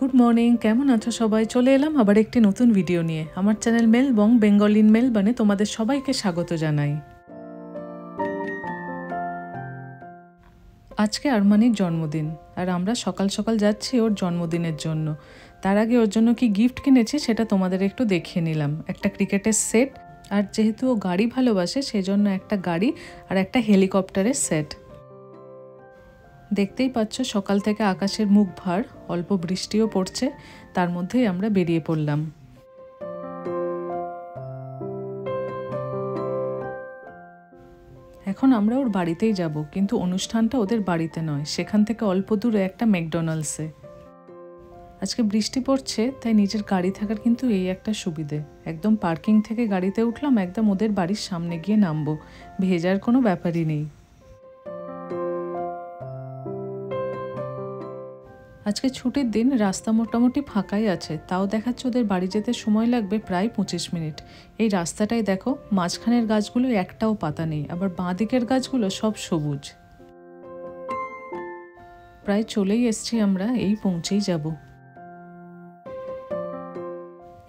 Good morning, কেমন আছো সবাই? চলে এলাম আবার একটি নতুন ভিডিও নিয়ে। আমার চ্যানেল মেলবং বেঙ্গল ইন মেলবর্নে তোমাদের সবাইকে স্বাগত জানাই। আজকে আরমানির জন্মদিন, আর আমরা সকাল সকাল যাচ্ছি ওর জন্মদিনের জন্য। তার আগে ওর জন্য কি গিফট কিনেছি সেটা তোমাদের একটু দেখিয়ে নিলাম। একটা ক্রিকেটের সেট, আর যেহেতু ও গাড়ি ভালোবাসে সেই জন্য একটা গাড়ি আর একটা হেলিকপ্টারের সেট। দেখতেই পাচ্ছ সকাল থেকে আকাশের মুখ ভার, অল্প বৃষ্টিও পড়ছে, তার মধ্যেই আমরা বেরিয়ে পড়লাম। এখন আমরা ওর বাড়িতেই যাব, কিন্তু অনুষ্ঠানটা ওদের বাড়িতে নয়, সেখান থেকে অল্প দূরে একটা ম্যাকডোনাল্ডসে। আজকে বৃষ্টি পড়ছে, তাই নিজের গাড়ি থাকার কিন্তু এই একটা সুবিধে। একদম পার্কিং থেকে গাড়িতে উঠলাম, একদম ওদের বাড়ির সামনে গিয়ে নামবো, ভেজার কোনো ব্যাপারই নেই। আজকে ছুটির দিন, রাস্তা মোটামুটি ফাঁকাই আছে, তাও দেখাচ্ছে ওদের বাড়ি যেতে সময় লাগবে প্রায় 25 মিনিট। এই রাস্তাটাই দেখো, মাঝখানের গাছগুলো একটাও পাতা নেই, আবার বাঁ দিকের গাছগুলো সব সবুজ। প্রায় চলেই এসছি আমরা, এই পৌঁছেই যাব।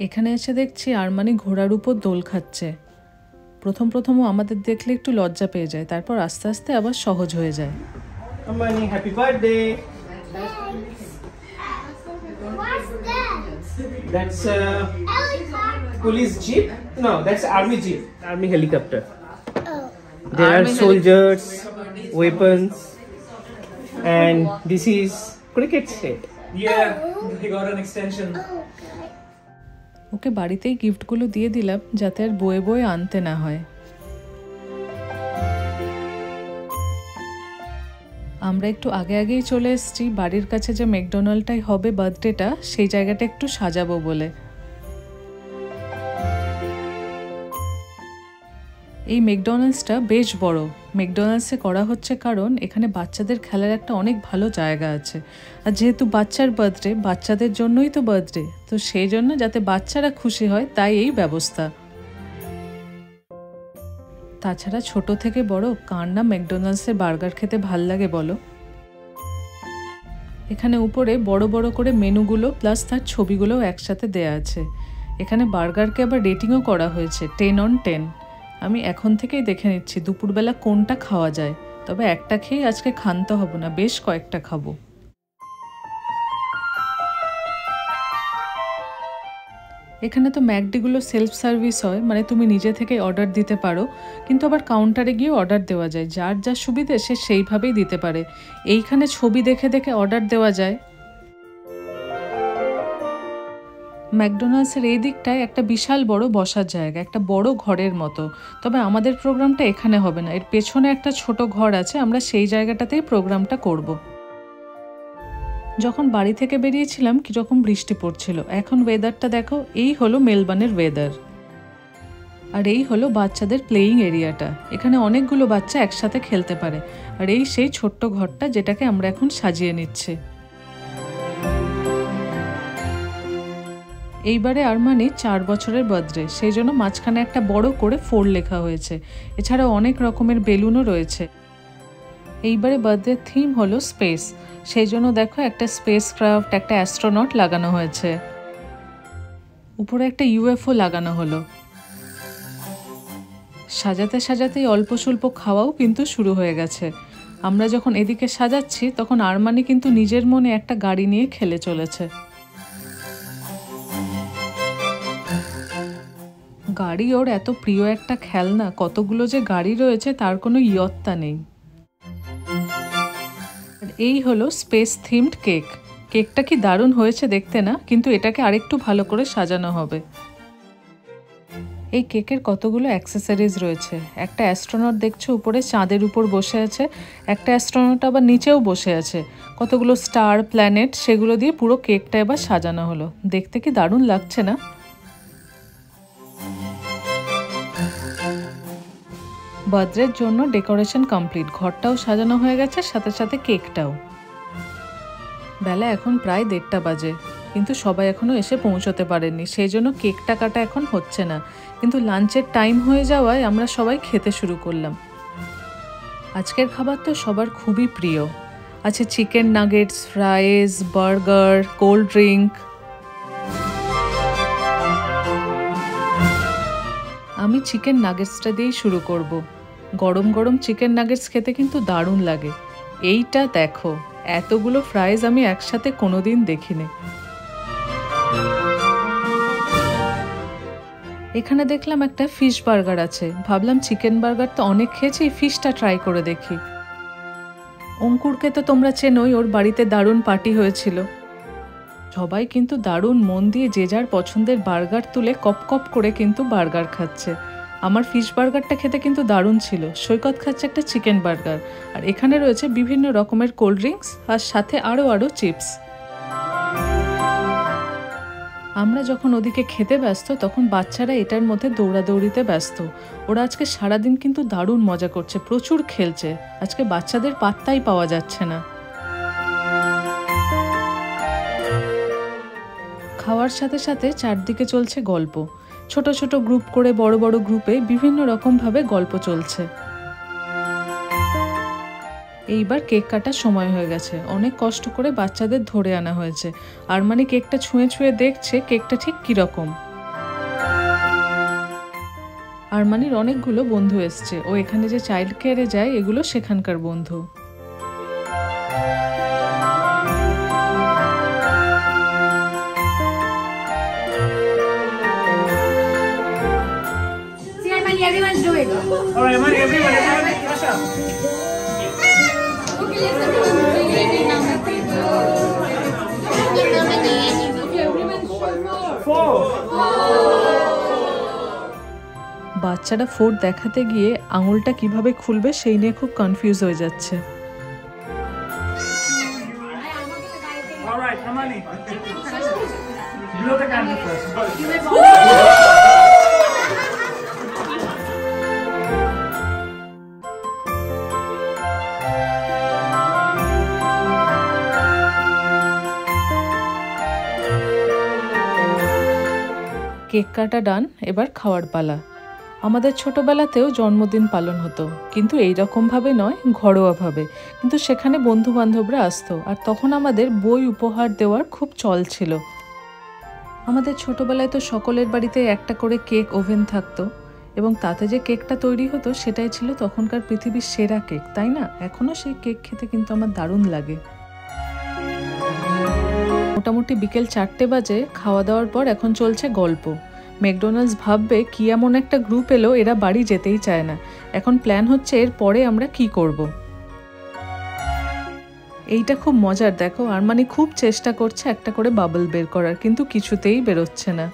এখানে এসে দেখছি আরমানি ঘোড়ার উপর দোল খাচ্ছে। প্রথম ও আমাদের দেখলে একটু লজ্জা পেয়ে যায়, তারপর আস্তে আস্তে আবার সহজ হয়ে যায়। Armani, happy birthday! What's that? That's a police jeep. No, that's army jeep. Army helicopter. Oh. There are soldiers, weapons, and this is cricket set. Yeah, he got an extension. ওকে বাড়িতেই গিফটগুলো দিয়ে দিলাম, যাতে আর বয়ে বয়ে আনতে না হয়। আমরা একটু আগেই চলে এসেছি। বাড়ির কাছে যে ম্যাকডোনাল্ডটাই হবে বার্থডেটা, সেই জায়গাটা একটু সাজাবো বলে। এই ম্যাকডোনাল্ডসটা বেশ বড়। ম্যাকডোনাল্ডসে করা হচ্ছে কারণ এখানে বাচ্চাদের খেলার একটা অনেক ভালো জায়গা আছে, আর যেহেতু বাচ্চার বার্থডে, বাচ্চাদের জন্যই তো বার্থডে, তো সেই জন্য যাতে বাচ্চারা খুশি হয় তাই এই ব্যবস্থা। তাছাড়া ছোট থেকে বড় কার না ম্যাকডোনাল্ডসের বার্গার খেতে ভাল লাগে বলো? এখানে উপরে বড় বড় করে মেনুগুলো প্লাস তার ছবিগুলোও একসাথে দেয়া আছে। এখানে বার্গারকে আবার রেটিংও করা হয়েছে 10 on 10। আমি এখন থেকেই দেখে নিচ্ছি দুপুরবেলা কোনটা খাওয়া যায়, তবে একটা খেয়ে আজকে ক্ষান্ত হব না, বেশ কয়েকটা খাবো। এখানে তো ম্যাকডিগুলো সেলফ সার্ভিস হয়, মানে তুমি নিজে থেকে অর্ডার দিতে পারো, কিন্তু আবার কাউন্টারে গিয়ে অর্ডার দেওয়া যায়। যার যা সুবিধে সে সেইভাবেই দিতে পারে। এইখানে ছবি দেখে দেখে অর্ডার দেওয়া যায়। ম্যাকডোনাল্ডসের এই দিকটায় একটা বিশাল বড় বসার জায়গা, একটা বড় ঘরের মতো। তবে আমাদের প্রোগ্রামটা এখানে হবে না, এর পেছনে একটা ছোট ঘর আছে, আমরা সেই জায়গাটাতেই প্রোগ্রামটা করব। যখন বাড়ি থেকে বেরিয়েছিলাম কীরকম বৃষ্টি পড়ছিল, এখন ওয়েদারটা দেখো, এই হলো মেলবর্নের ওয়েদার। আর এই হলো বাচ্চাদের প্লেয়িং এরিয়াটা, এখানে অনেকগুলো বাচ্চা একসাথে খেলতে পারে। আর এই সেই ছোট্ট ঘরটা যেটাকে আমরা এখন সাজিয়ে নিচ্ছি। এইবারে আরমানি 4 বছরের বার্থডে, সেই জন্য মাঝখানে একটা বড় করে 4 লেখা হয়েছে। এছাড়াও অনেক রকমের বেলুনও রয়েছে। এইবারে বার্থডে থিম হলো স্পেস, সেই জন্য দেখো একটা স্পেস ক্রাফট, একটা অ্যাস্ট্রোনট লাগানো হয়েছে। উপরে একটা ইউএফও লাগানো হলো। সাজাতে সাজাতেই অল্প স্বল্প খাওয়াও কিন্তু শুরু হয়ে গেছে। আমরা যখন এদিকে সাজাচ্ছি তখন আরমানি কিন্তু নিজের মনে একটা গাড়ি নিয়ে খেলে চলেছে। গাড়ি ওর এত প্রিয় একটা খেলনা, কতগুলো যে গাড়ি রয়েছে তার কোনো ইয়ত্তা নেই। এই হলো স্পেস থিমড কেক। কেকটা কি দারুণ হয়েছে দেখতে না? কিন্তু এটাকে আরেকটু ভালো করে সাজানো হবে। এই কেকের কতগুলো অ্যাক্সেসরিজ রয়েছে। একটা অ্যাস্ট্রোনট দেখছো উপরে চাঁদের উপর বসে আছে, একটা অ্যাস্ট্রোনট আবার নিচেও বসে আছে। কতগুলো স্টার, প্ল্যানেট, সেগুলো দিয়ে পুরো কেকটা এবার সাজানো হলো। দেখতে কি দারুণ লাগছে না? বার্থডের জন্য ডেকোরেশন কমপ্লিট, ঘরটাও সাজানো হয়ে গেছে, সাথে সাথে কেকটাও। বেলা এখন প্রায় 1:30 বাজে, কিন্তু সবাই এখনও এসে পৌঁছতে পারেননি, সেই জন্য কেকটা কাটা এখন হচ্ছে না। কিন্তু লাঞ্চের টাইম হয়ে যাওয়ায় আমরা সবাই খেতে শুরু করলাম। আজকের খাবার তো সবার খুবই প্রিয়। আছে chicken nuggets, ফ্রাইজ, burger, cold drink. আমি চিকেন নাগেটসটা দিয়েই শুরু করব। গরম গরম চিকেন নাগেটস খেতে কিন্তু দারুণ লাগে। এইটা দেখো, এতগুলো ফ্রাইজ আমি একসাথে কোনোদিন দেখিনি। এখানে দেখলাম একটা ফিশ বার্গার আছে, ভাবলাম চিকেন বার্গার তো অনেক খেয়েছি, ফিশটা ট্রাই করে দেখি। অঙ্কুরকে তো তোমরা চেনোই, ওর বাড়িতে দারুণ পার্টি হয়েছিল। সবাই কিন্তু দারুণ মন দিয়ে যে যার পছন্দের বার্গার তুলে কপ কপ করে কিন্তু বার্গার খাচ্ছে। আমার ফিশ বার্গারটা খেতে কিন্তু দারুণ ছিল। সৈকত খাচ্ছে একটা চিকেন বার্গার, আর এখানে রয়েছে বিভিন্ন রকমের কোল্ড ড্রিঙ্কস আর সাথে আরও চিপস। আমরা যখন ওদিকে খেতে ব্যস্ত তখন বাচ্চারা এটার মধ্যে দৌড়াদৌড়িতে ব্যস্ত। ওরা আজকে সারাদিন কিন্তু দারুণ মজা করছে, প্রচুর খেলছে। আজকে বাচ্চাদের পাত্তাই পাওয়া যাচ্ছে না। খাওয়ার সাথে সাথে চারদিকে চলছে গল্প। ছোট ছোট গ্রুপ করে বড় বড় গ্রুপে বিভিন্ন রকমভাবে গল্প চলছে। এইবার কেক কাটার সময় হয়ে গেছে। অনেক কষ্ট করে বাচ্চাদের ধরে আনা হয়েছে। আর মানে কেকটা ছুঁয়ে ছুঁয়ে দেখছে কেকটা ঠিক কীরকম। আরমানির অনেকগুলো বন্ধু এসছে। ও এখানে যে চাইল্ড কেয়ারে যায় এগুলো সেখানকার বন্ধু। Everyone's doing it. All right, everyone, Asha. বাচ্চারা 4 দেখাতে গিয়ে আঙুলটা কিভাবে খুলবে সেই নিয়ে খুব কনফিউজ হয়ে যাচ্ছে। All right, Amani. Blow the candle first. Cake কাটা ডান, এবার খাওয়ার পালা। আমাদের ছোটবেলাতেও জন্মদিন পালন হতো, কিন্তু এই রকমভাবে নয়, ঘরোয়াভাবে। কিন্তু সেখানে বন্ধু বান্ধবরা আসতো, আর তখন আমাদের বই উপহার দেওয়ার খুব চল ছিল। আমাদের ছোটবেলায় তো সকলের বাড়িতে একটা করে কেক ওভেন থাকতো, এবং তাতে যে কেকটা তৈরি হতো সেটাই ছিল তখনকার পৃথিবীর সেরা কেক, তাই না? এখনও সেই কেক খেতে কিন্তু আমার দারুণ লাগে। মোটামুটি বিকেল 4টে বাজে। খাওয়া দাওয়ার পর এখন চলছে গল্প। ম্যাকডোনাল্ডস ভাববে কি এমন একটা গ্রুপ এলো, এরা বাড়ি যেতেই চায় না। এখন প্ল্যান হচ্ছে এর পরে আমরা কি করব। এইটা খুব মজার, দেখো আরমানি খুব চেষ্টা করছে একটা করে বাবল বের করার, কিন্তু কিছুতেই বেরোচ্ছে না।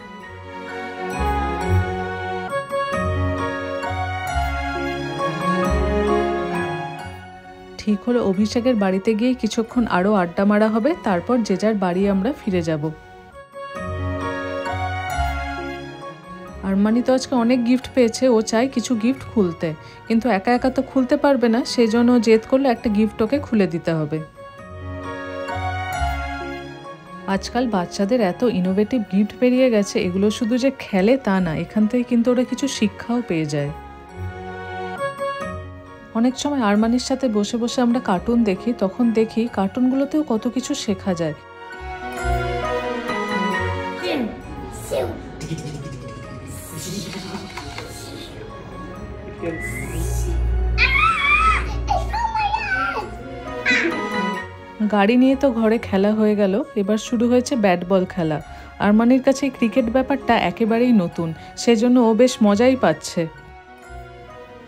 ঠিক হলো অভিষেকের বাড়িতে গিয়ে কিছুক্ষণ আরও আড্ডা মারা হবে, তারপর যে যার বাড়ি আমরা ফিরে যাব। আরমানি তো আজকে অনেক গিফট পেয়েছে, ও চায় কিছু গিফট খুলতে, কিন্তু একা একা তো খুলতে পারবে না, সেই জন্য জেদ করলে একটা গিফট ওকে খুলে দিতে হবে। আজকাল বাচ্চাদের এত ইনোভেটিভ গিফট বেরিয়ে গেছে, এগুলো শুধু যে খেলে তা না, এখান থেকে কিন্তু ওরা কিছু শিক্ষাও পেয়ে যায়। অনেক সময় আরমানির সাথে বসে বসে আমরা কার্টুন দেখি, তখন দেখি কার্টুনগুলোতেও কত কিছু শেখা যায়। গাড়ি নিয়ে তো ঘরে খেলা হয়ে গেল, এবার শুরু হয়েছে ব্যাট বল খেলা। আরমানির কাছে ক্রিকেট ব্যাপারটা একেবারেই নতুন, সেজন্য ও বেশ মজাই পাচ্ছে।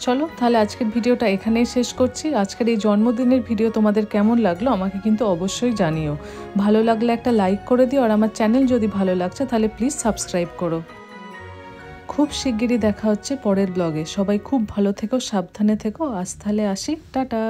চলো তাহলে আজকের ভিডিওটা এখানেই শেষ করছি। আজকের এই জন্মদিনের ভিডিও তোমাদের কেমন লাগলো আমাকে কিন্তু অবশ্যই জানিও। ভালো লাগলে একটা লাইক করে দিও, আর আমার চ্যানেল যদি ভালো লাগছে তাহলে প্লিজ সাবস্ক্রাইব করো। খুব শিগগিরই দেখা হচ্ছে পরের ব্লগে। সবাই খুব ভালো থেকো, সাবধানে থেকো। আজ তাহলে আসি, টাটা।